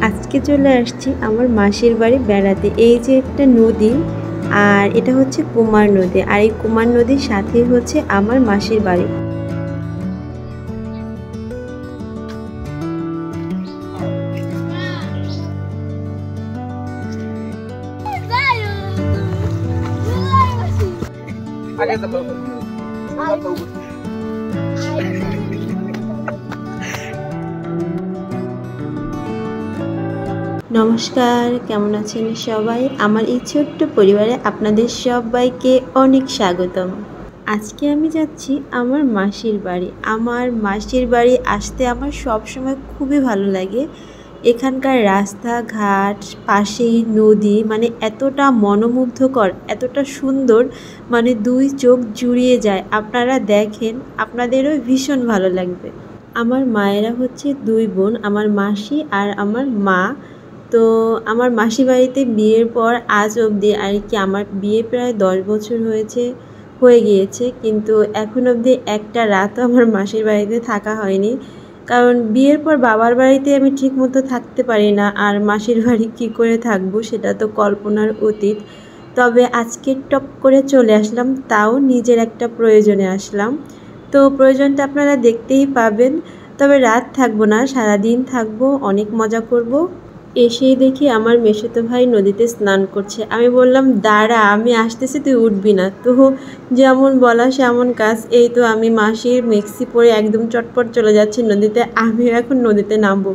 আজকে চলে আসছি আমার মাসির বাড়ি বেড়াতে। এই যে একটা নদী, আর এটা হচ্ছে কুমার নদী, আর এই কুমার নদীর সাথেই হচ্ছে আমার মাসির বাড়ি। নমস্কার, কেমন আছেন সবাই? আমার এই ছোট্ট পরিবারে আপনাদের সবাইকে অনেক স্বাগতম। আজকে আমি যাচ্ছি আমার মাসির বাড়ি। আমার মাসির বাড়ি আসতে আমার সবসময় খুবই ভালো লাগে। এখানকার রাস্তাঘাট, পাশেই নদী, মানে এতটা মনোমুগ্ধকর, এতটা সুন্দর, মানে দুই চোখ জুড়িয়ে যায়। আপনারা দেখেন, আপনাদেরও ভীষণ ভালো লাগবে। আমার মায়েরা হচ্ছে দুই বোন, আমার মাসি আর আমার মা। তো আমার মাসি বাড়িতে বিয়ের পর আজ অবধি আর কি আমার বিয়ে প্রায় 10 বছর হয়ে গিয়েছে, কিন্তু এখন অবধি একটা রাতও আমার মাসির বাড়িতে থাকা হয়নি। কারণ বিয়ের পর বাবার বাড়িতে আমি ঠিকমতো থাকতে পারি না, আর মাসির বাড়ি কী করে থাকবো সেটা তো কল্পনার অতীত। তবে আজকে টপ করে চলে আসলাম, তাও নিজের একটা প্রয়োজনে আসলাম। তো প্রয়োজনটা আপনারা দেখতেই পাবেন। তবে রাত থাকবো না, সারাদিন থাকবো, অনেক মজা করব। এসেই দেখি আমার মেসোতো ভাই নদীতে স্নান করছে। আমি বললাম, দাঁড়া, আমি আসতেছি, তুই উঠবি না। তো যেমন বলা সেমন কাজ। এই তো আমি মাসির মেক্সি পরে একদম চটপট চলে যাচ্ছি নদীতে। আমিও এখন নদীতে নামবো।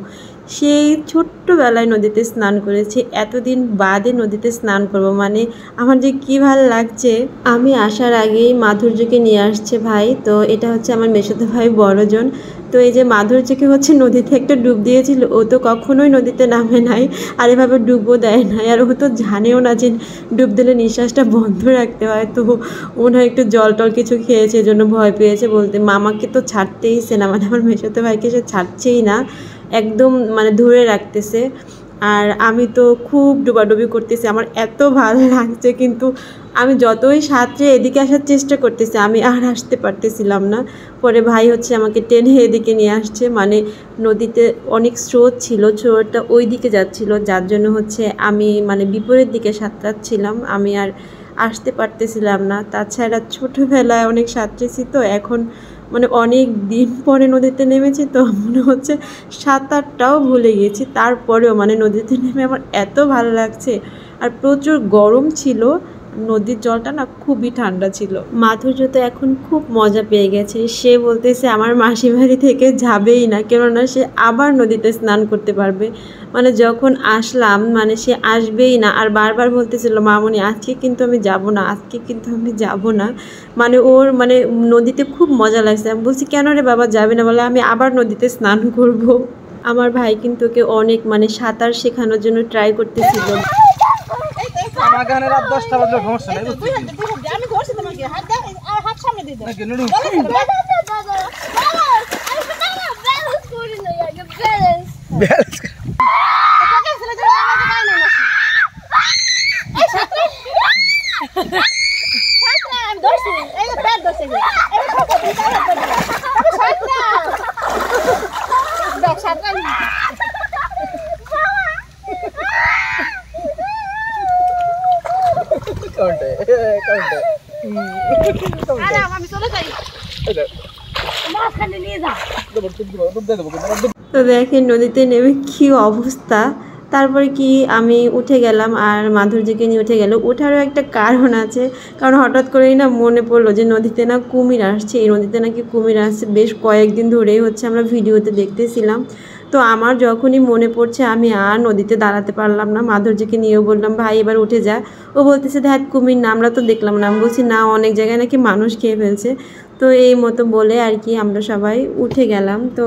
সেই ছোট্টবেলায় নদীতে স্নান করেছি, এতদিন বাদে নদীতে স্নান করব, মানে আমার যে কী ভালো লাগছে। আমি আসার আগেই মাধুর্যকে নিয়ে আসছে ভাই। তো এটা হচ্ছে আমার মেসোতো ভাই বড়জন। তো এই যে মাধুর্যকে হচ্ছে নদীতে একটা ডুব দিয়েছিল, ও তো কখনোই নদীতে নামে নাই, আর এভাবে ডুবও দেয় নাই, আর ও তো জানেও না যে ডুব দিলে নিঃশ্বাসটা বন্ধ রাখতে হয়। তো মনে হয় একটু জল টল কিছু খেয়েছে, এজন্য ভয় পেয়েছে। বলতে মামাকে তো ছাড়তেইছে না, মানে আমার মেসোতো ভাইকে সে ছাড়ছেই না, একদম মানে ধরে রাখতেছে। আর আমি তো খুব ডুবাডুবি করতেছি, আমার এত ভালো লাগছে, কিন্তু আমি যতই সাঁতরে এদিকে আসার চেষ্টা করতেছি, আমি আর আসতে পারতেছিলাম না। পরে ভাই হচ্ছে আমাকে টেনে এদিকে নিয়ে আসছে, মানে নদীতে অনেক স্রোত ছিল, স্রোতটা ওই দিকে যাচ্ছিল, যার জন্য হচ্ছে আমি মানে বিপরীত দিকে সাঁতরাচ্ছিলাম, আমি আর আসতে পারতেছিলাম না। তাছাড়া ছোটোবেলায় অনেক সাঁতরেছি, তো এখন মানে অনেক দিন পরে নদীতে নেমেছি, তো মনে হচ্ছে সাঁতারটাও ভুলে গেছি। তারপরেও মানে নদীতে নেমে আমার এত ভালো লাগছে, আর প্রচুর গরম ছিল, নদীর জলটা না খুবই ঠান্ডা ছিল। মাধুর্য তো এখন খুব মজা পেয়ে গেছে, সে বলতেছে আমার মাসি বাড়ি থেকে যাবেই না, কেননা সে আবার নদীতে স্নান করতে পারবে। মানে যখন আসলাম মানে সে আসবেই না, আর বারবার বলতেছিল মামনি আজকে কিন্তু আমি যাব না, আজকে কিন্তু আমি যাব না। মানে ওর মানে নদীতে খুব মজা লাগছে। আমি বলছি কেন রে বাবা যাবে না? বলে আমি আবার নদীতে স্নান করব। আমার ভাই কিন্তু ওকে অনেক মানে সাঁতার শেখানোর জন্য ট্রাই করতেছিল। আমার গানে রাত 10টা বাজে সমস্যা নাই, আমি ধরছি তোমাকে, হাত দাও, আর হাত সামনে দিয়ে দাও। নাকি নুডু ব্যালেন্স তোকে ছেলে ছেলে আমাকে গায় না নাকি? এই সাথে সাথে আমি ধরছি, এই যে প্যাড ধরছে, এই সাথে তুমি কাজ করবে, তবে সাথে দেখ সাথে কাউন্টে কাউন্টে আরে আমি চলে যাই, মাঝখানে নিয়ে যা। তো দেখেন নদীতে নেমে কী অবস্থা। তারপরে কি আমি উঠে গেলাম, আর মাধুর্যকে নিয়ে উঠে গেল। ওঠারও একটা কারণ আছে, কারণ হঠাৎ করেই না মনে পড়লো যে নদীতে না কুমির আসছে, এই নদীতে নাকি কুমির আসছে, বেশ কয়েকদিন ধরেই হচ্ছে আমরা ভিডিওতে দেখতেছিলাম। তো আমার যখনই মনে পড়ছে আমি আর নদীতে দাঁড়াতে পারলাম না, মাধুর্যকে নিয়েও বললাম ভাই এবার উঠে যা। ও বলতেছে দেখ কুমির না, আমরা তো দেখলাম না। আমি বলছি না, অনেক জায়গায় নাকি মানুষ খেয়ে ফেলছে। তো এই মতো বলে আর কি আমরা সবাই উঠে গেলাম। তো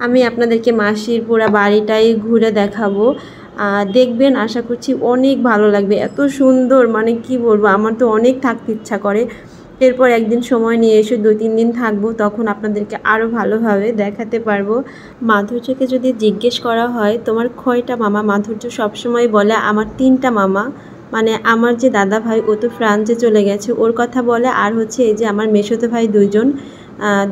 আমি আপনাদেরকে মাসির পুরো বাড়িটাই ঘুরে দেখাবো, দেখবেন, আশা করছি অনেক ভালো লাগবে। এত সুন্দর, মানে কি বলবো, আমার তো অনেক থাকতে ইচ্ছা করে। এরপর একদিন সময় নিয়ে এসে 2-3 দিন থাকবো, তখন আপনাদেরকে আরও ভালোভাবে দেখাতে পারবো। মাধুর্যকে যদি জিজ্ঞেস করা হয় তোমার কয়টা মামা, মাধুর্য সবসময় বলে আমার 3টা মামা। মানে আমার যে দাদা ভাই ও তো ফ্রান্সে চলে গেছে, ওর কথা বলে। আর হচ্ছে এই যে আমার মেসোতো ভাই 2জন,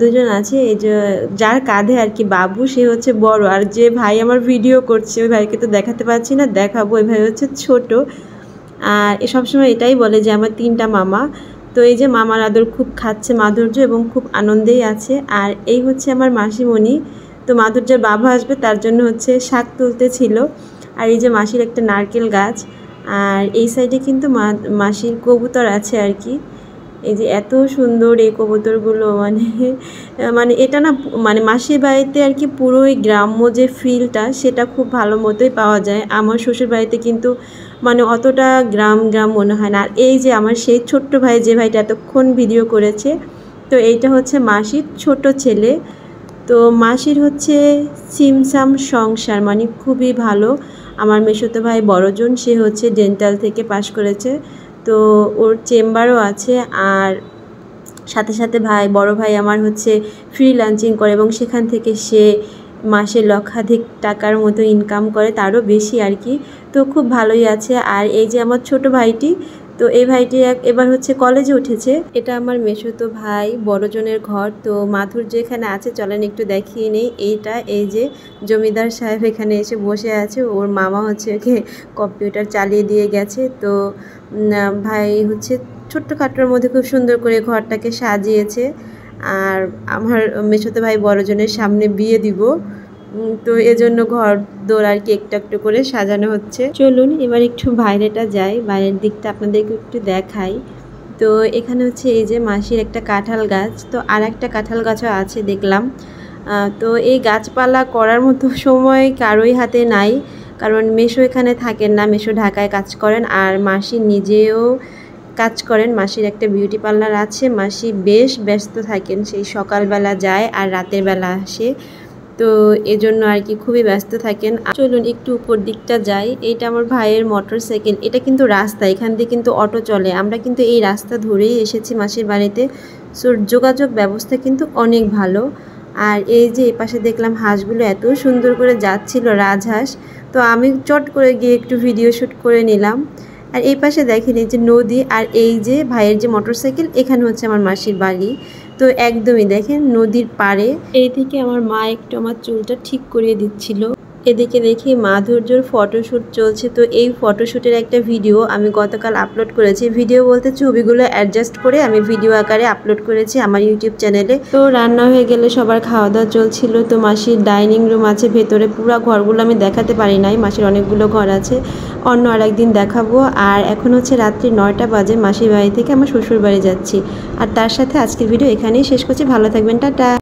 দুজন আছে। এই যে যার কাঁধে আর কি বাবু, সে হচ্ছে বড়, আর যে ভাই আমার ভিডিও করছে ওই ভাইকে তো দেখাতে পারছি না, দেখাবো। ওই ভাই হচ্ছে ছোট। আর সবসময় এটাই বলে যে আমার 3টা মামা। তো এই যে মামার আদর খুব খাচ্ছে মাধুর্য এবং খুব আনন্দেই আছে। আর এই হচ্ছে আমার মাসিমণি। তো মাধুর্যের বাবা আসবে তার জন্য হচ্ছে শাক তুলতে ছিল। আর এই যে মাসির একটা নারকেল গাছ, আর এই সাইডে কিন্তু মাসির কবুতর আছে আর কি। এই যে এত সুন্দর এই কবুতরগুলো, মানে এটা না, মানে মাসির বাড়িতে আর কি পুরো ওই গ্রাম্য যে ফিলটা সেটা খুব ভালো মতোই পাওয়া যায়। আমার শ্বশুর বাড়িতে কিন্তু মানে অতটা গ্রাম মনে হয় না। আর এই যে আমার সেই ছোট্ট ভাই, যে ভাইটা এতক্ষণ ভিডিও করেছে, তো এইটা হচ্ছে মাসির ছোট ছেলে। তো মাসির হচ্ছে সিমসাম সংসার, মানে খুবই ভালো। আমার মেসোতো ভাই বড়জন, সে হচ্ছে ডেন্টাল থেকে পাশ করেছে, তো ওর চেম্বারও আছে। আর সাথে সাথে বড় ভাই আমার হচ্ছে ফ্রিল্যান্সিং করে এবং সেখান থেকে সে মাসে লক্ষাধিক টাকার মতো ইনকাম করে, তারও বেশি আর কি। তো খুব ভালোই আছে। আর এই যে আমার ছোট ভাইটি, তো এই ভাইটি এবার হচ্ছে কলেজে উঠেছে। এটা আমার মেসোতো ভাই বড়জনের ঘর। তো মাধুর্য এখানে আছে, চলেন একটু দেখিয়ে নেই। এইটা এই যে জমিদার সাহেব এখানে এসে বসে আছে, ওর মামা হচ্ছে ওকে কম্পিউটার চালিয়ে দিয়ে গেছে। তো ভাই হচ্ছে ছোট্টখাটোর মধ্যে খুব সুন্দর করে ঘরটাকে সাজিয়েছে। আর আমার মেসোতো ভাই বড়জনের সামনে বিয়ে দিব, তো এজন্য ঘর দোর আর কি একটু একটু করে সাজানো হচ্ছে। চলুন এবার একটু বাইরেটা যাই, বাইরের দিকটা আপনাদেরকে একটু দেখাই। তো এখানে হচ্ছে এই যে মাসির একটা কাঁঠাল গাছ, তো আর একটা কাঁঠাল গাছও আছে দেখলাম। তো এই গাছপালা করার মতো সময় কারোই হাতে নাই, কারণ মেসো এখানে থাকেন না, মেসো ঢাকায় কাজ করেন। আর মাসি নিজেও কাজ করেন, মাসির একটা বিউটি পার্লার আছে। মাসি বেশ ব্যস্ত থাকেন, সেই সকালবেলা যায় আর রাতের বেলা আসে, তো এজন্য আর কি খুবই ব্যস্ত থাকেন। চলুন একটু উপর দিকটা যাই। এইটা আমার ভাইয়ের মোটর সাইকেল, এটা কিন্তু রাস্তা, এখান দিয়ে কিন্তু অটো চলে। আমরা কিন্তু এই রাস্তা ধরেই এসেছি মাসির বাড়িতে, সো যোগাযোগ ব্যবস্থা কিন্তু অনেক ভালো। আর এই যে এপাশে দেখলাম হাঁসগুলো এত সুন্দর করে যাচ্ছিল, রাজহাঁস, তো আমি চট করে গিয়ে একটু ভিডিও শ্যুট করে নিলাম। আর এই পাশে দেখেন এই যে নদী, আর এই যে ভাইয়ের যে মোটরসাইকেল, এখানে হচ্ছে আমার মাসির বাড়ি। তো একদমই দেখেন নদীর পাড়ে। এই থেকে আমার মা একটু আমার চুলটা ঠিক করিয়ে দিচ্ছিল। এদিকে দেখি মাধুর্যর ফটোশ্যুট চলছে। তো এই ফটোশ্যুটের একটা ভিডিও আমি গতকাল আপলোড করেছি। ভিডিও বলতে ছবিগুলো অ্যাডজাস্ট করে আমি ভিডিও আকারে আপলোড করেছি আমার ইউটিউব চ্যানেলে। তো রান্না হয়ে গেলে সবার খাওয়া দাওয়া চলছিল। তো মাসির ডাইনিং রুম আছে ভেতরে, পুরো ঘরগুলো আমি দেখাতে পারি নাই, মাসির অনেকগুলো ঘর আছে, অন্য আরেকদিন দেখাবো। আর এখন হচ্ছে রাত্রি 9টা বাজে, মাসির বাড়ি থেকে আমার শ্বশুর বাড়ি যাচ্ছি। আর তার সাথে আজকের ভিডিও এখানেই শেষ করছি। ভালো থাকবেন, টাটা।